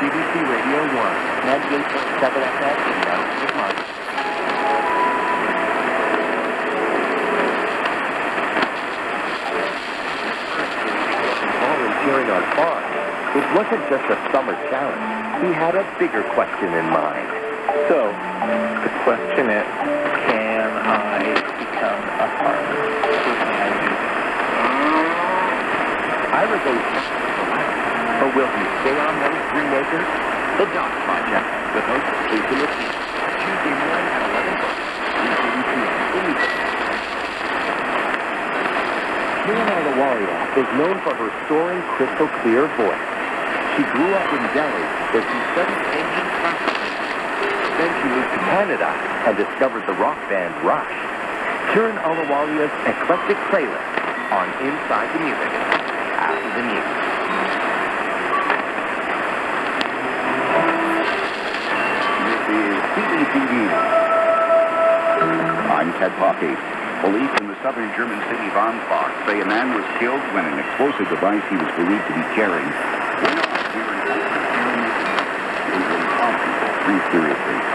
CBC Radio 1, 98.7 FM in Mount Market. Volunteering on farm, it wasn't just a summer challenge. He had a bigger question in mind. So, the question is, can I become a farmer? Ira goes or will he stay on those 3 acres? The Dot Project, with host Jason Lafitte. Tuesday morning at 11:30, 3:30 p.m. Karen Alawalia is known for her soaring, crystal clear voice. She grew up in Delhi, where she studied engine classical. Then she moved to Canada and discovered the rock band Rush. Karen Alawalia's eclectic playlist on Inside the Music. After the news. This is CBTV. I'm Ted Poppy. Police in the southern German city of Ansbach say a man was killed when an explosive device he was believed to be carrying went off near an open air. He was responsible 3 seriously.